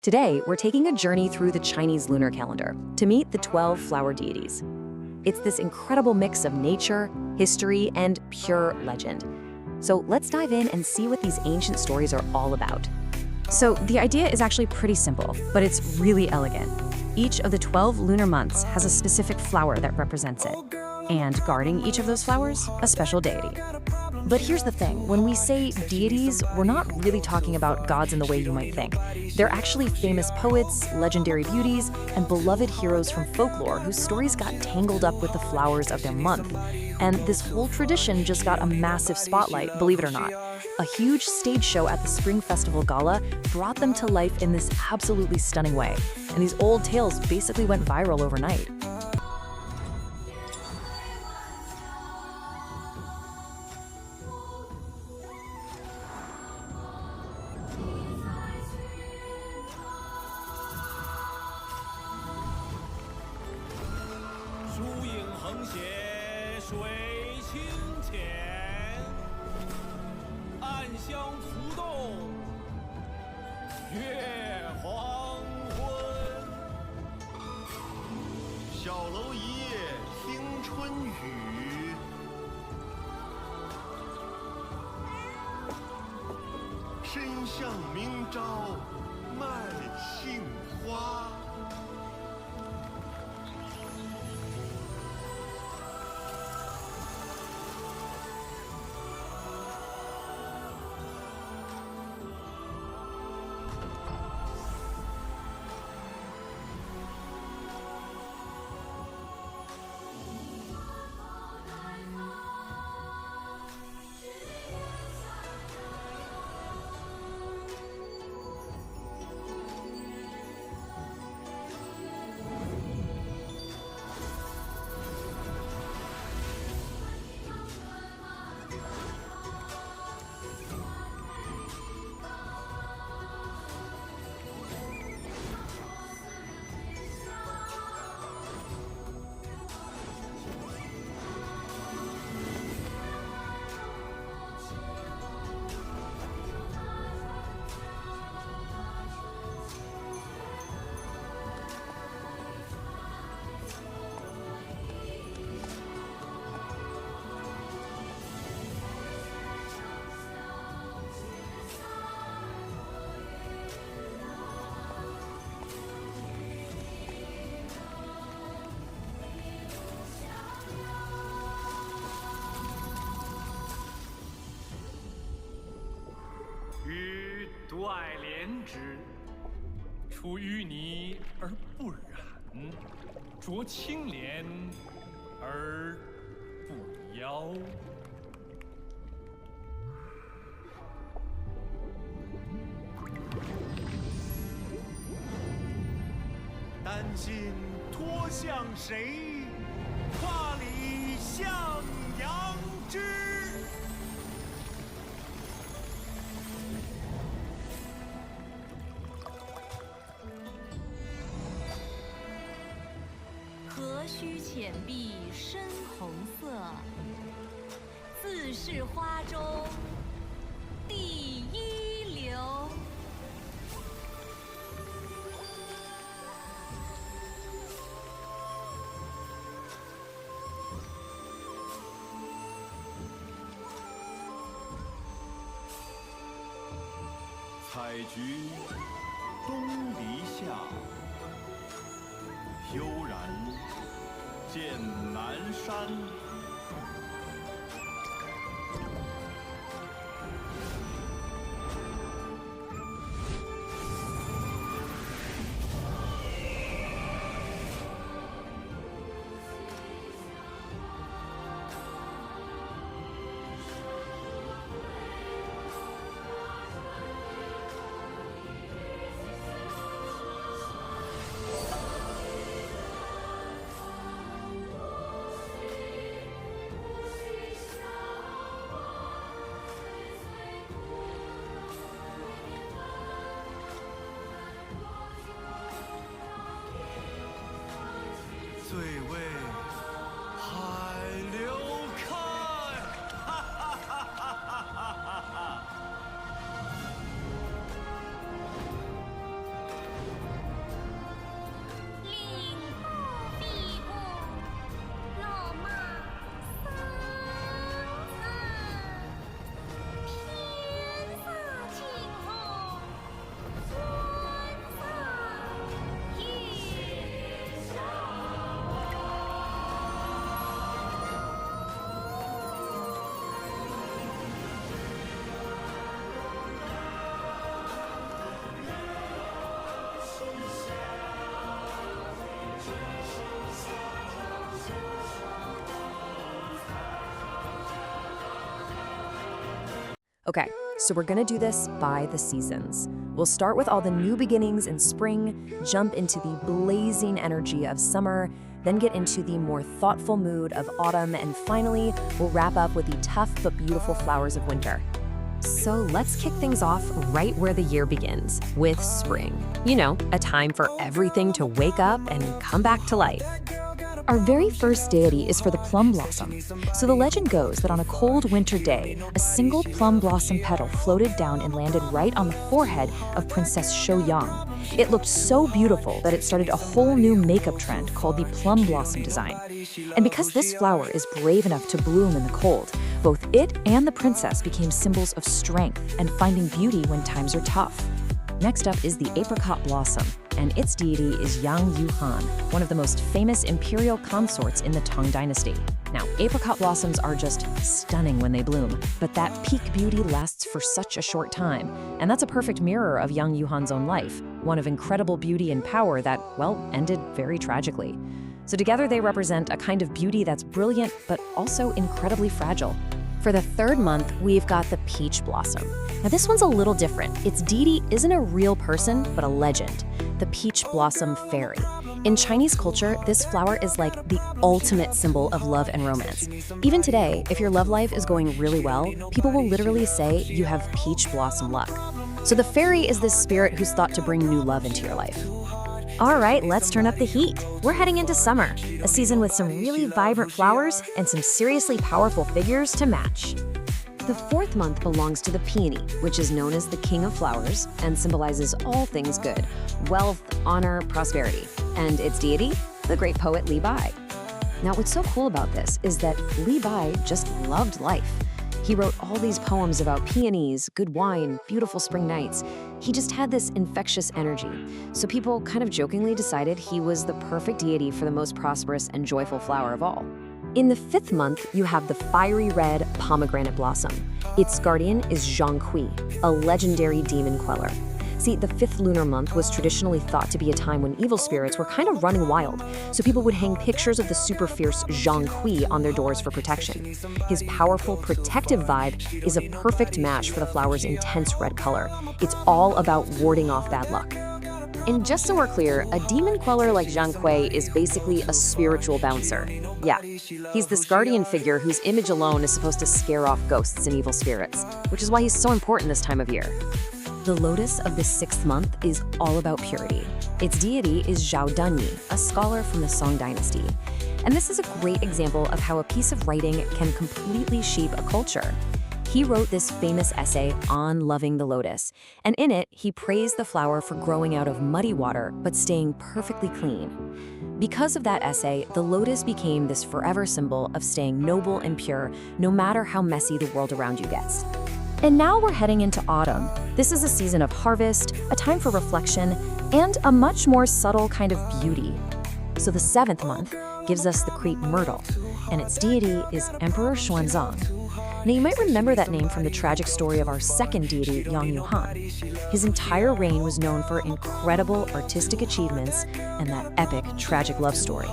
Today, we're taking a journey through the Chinese lunar calendar to meet the 12 flower deities. It's this incredible mix of nature, history, and pure legend. So let's dive in and see what these ancient stories are all about. So the idea is actually pretty simple, but it's really elegant. Each of the 12 lunar months has a specific flower that represents it, and guarding each of those flowers, a special deity. But here's the thing, when we say deities, we're not really talking about gods in the way you might think. They're actually famous poets, legendary beauties, and beloved heroes from folklore whose stories got tangled up with the flowers of their month. And this whole tradition just got a massive spotlight, believe it or not. A huge stage show at the Spring Festival Gala brought them to life in this absolutely stunning way. And these old tales basically went viral overnight.外莲之，出淤泥而不染，濯清涟而不妖。丹心托向谁？跨里向阳之。何须浅碧深红色，自是花中第一流。采菊东篱下，悠然见南山。Okay, so we're gonna do this by the seasons. We'll start with all the new beginnings in spring, jump into the blazing energy of summer, then get into the more thoughtful mood of autumn, and finally, we'll wrap up with the tough but beautiful flowers of winter. So let's kick things off right where the year begins, with spring. You know, a time for everything to wake up and come back to life. Our very first deity is for the plum blossom. So the legend goes that on a cold winter day, a single plum blossom petal floated down and landed right on the forehead of Princess Shouyang. It looked so beautiful that it started a whole new makeup trend called the plum blossom design. And because this flower is brave enough to bloom in the cold, both it and the princess became symbols of strength and finding beauty when times are tough. Next up is the apricot blossom, and its deity is Yang Yuhan, one of the most famous imperial consorts in the Tang dynasty. Now, apricot blossoms are just stunning when they bloom, but that peak beauty lasts for such a short time, and that's a perfect mirror of Yang Yuhan's own life, one of incredible beauty and power that, well, ended very tragically. So together they represent a kind of beauty that's brilliant, but also incredibly fragile. For the third month, we've got the peach blossom. Now this one's a little different. Its deity isn't a real person, but a legend, the peach blossom fairy. In Chinese culture, this flower is like the ultimate symbol of love and romance. Even today, if your love life is going really well, people will literally say you have peach blossom luck. So the fairy is this spirit who's thought to bring new love into your life. All right, let's turn up the heat. We're heading into summer, a season with some really vibrant flowers and some seriously powerful figures to match. The fourth month belongs to the peony, which is known as the king of flowers and symbolizes all things good, wealth, honor, prosperity. And its deity, the great poet Li Bai. Now, what's so cool about this is that Li Bai just loved life. He wrote all these poems about peonies, good wine, beautiful spring nights. He just had this infectious energy. So people kind of jokingly decided he was the perfect deity for the most prosperous and joyful flower of all. In the fifth month, you have the fiery red pomegranate blossom. Its guardian is Zhang, a legendary demon queller. See, the fifth lunar month was traditionally thought to be a time when evil spirits were kind of running wild, so people would hang pictures of the super fierce Zhang on their doors for protection. His powerful, protective vibe is a perfect match for the flower's intense red color. It's all about warding off bad luck. And just so we're clear, a demon queller like Zhang is basically a spiritual bouncer. Yeah, he's this guardian figure whose image alone is supposed to scare off ghosts and evil spirits, which is why he's so important this time of year. The lotus of the sixth month is all about purity. Its deity is Zhao Dunyi, a scholar from the Song dynasty. And this is a great example of how a piece of writing can completely shape a culture. He wrote this famous essay on loving the lotus, and in it, he praised the flower for growing out of muddy water but staying perfectly clean. Because of that essay, the lotus became this forever symbol of staying noble and pure, no matter how messy the world around you gets. And now we're heading into autumn. This is a season of harvest, a time for reflection, and a much more subtle kind of beauty. So the seventh month gives us the crepe myrtle, and its deity is Emperor Xuanzang. Now you might remember that name from the tragic story of our second deity, Yang Yuhan. His entire reign was known for incredible artistic achievements and that epic, tragic love story.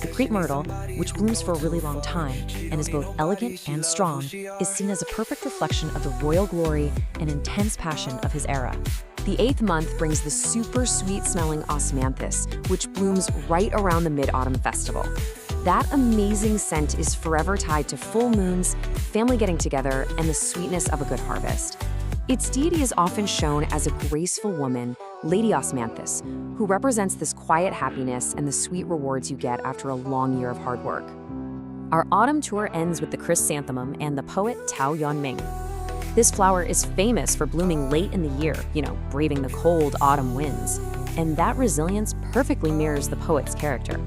The crepe myrtle, which blooms for a really long time and is both elegant and strong, is seen as a perfect reflection of the royal glory and intense passion of his era. The eighth month brings the super sweet-smelling osmanthus, which blooms right around the Mid-Autumn Festival. That amazing scent is forever tied to full moons, family getting together, and the sweetness of a good harvest. Its deity is often shown as a graceful woman, Lady Osmanthus, who represents this quiet happiness and the sweet rewards you get after a long year of hard work. Our autumn tour ends with the chrysanthemum and the poet Tao Yuanming. This flower is famous for blooming late in the year, braving the cold autumn winds. And that resilience perfectly mirrors the poet's character.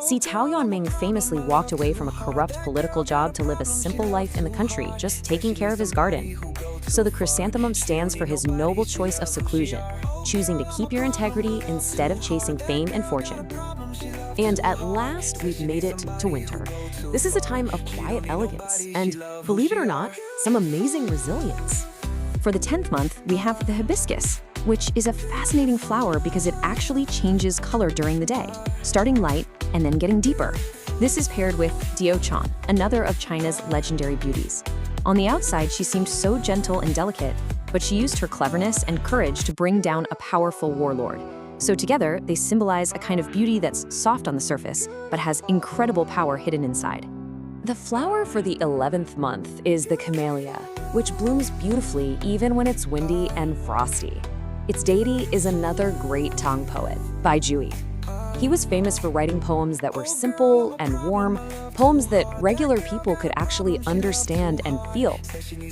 See, Tao Yuanming famously walked away from a corrupt political job to live a simple life in the country, just taking care of his garden. So the chrysanthemum stands for his noble choice of seclusion, choosing to keep your integrity instead of chasing fame and fortune. And at last, we've made it to winter. This is a time of quiet elegance and, believe it or not, some amazing resilience. For the 10th month, we have the hibiscus, which is a fascinating flower because it actually changes color during the day, starting light and then getting deeper. This is paired with Diao, another of China's legendary beauties. On the outside, she seemed so gentle and delicate, but she used her cleverness and courage to bring down a powerful warlord. So together, they symbolize a kind of beauty that's soft on the surface, but has incredible power hidden inside. The flower for the 11th month is the camellia, which blooms beautifully even when it's windy and frosty. Its deity is another great Tang poet, by Juyi. He was famous for writing poems that were simple and warm, poems that regular people could actually understand and feel.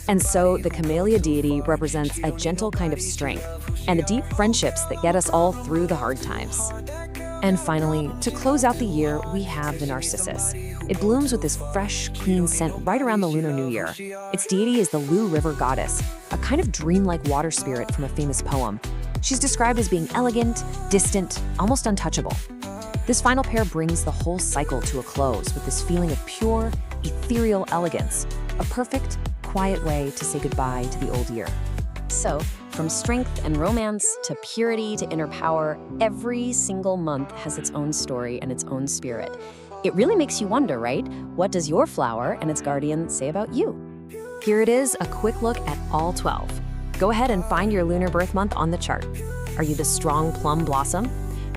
And so the camellia deity represents a gentle kind of strength and the deep friendships that get us all through the hard times. And finally, to close out the year, we have the narcissus. It blooms with this fresh, clean scent right around the Lunar New Year. Its deity is the Lu River goddess, a kind of dreamlike water spirit from a famous poem. She's described as being elegant, distant, almost untouchable. This final pair brings the whole cycle to a close with this feeling of pure, ethereal elegance, a perfect, quiet way to say goodbye to the old year. So, from strength and romance to purity to inner power, every single month has its own story and its own spirit. It really makes you wonder, right? What does your flower and its guardian say about you? Here it is, a quick look at all 12. Go ahead and find your lunar birth month on the chart. Are you the strong plum blossom,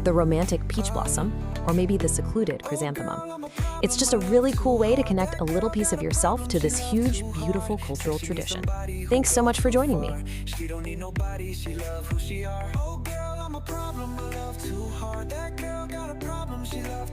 the romantic peach blossom, or maybe the secluded chrysanthemum? It's just a really cool way to connect a little piece of yourself to this huge, beautiful cultural tradition. Thanks so much for joining me. She don't need nobody, she love who she are. Oh girl, I'm a problem, I love too hard. That girl got a problem, she love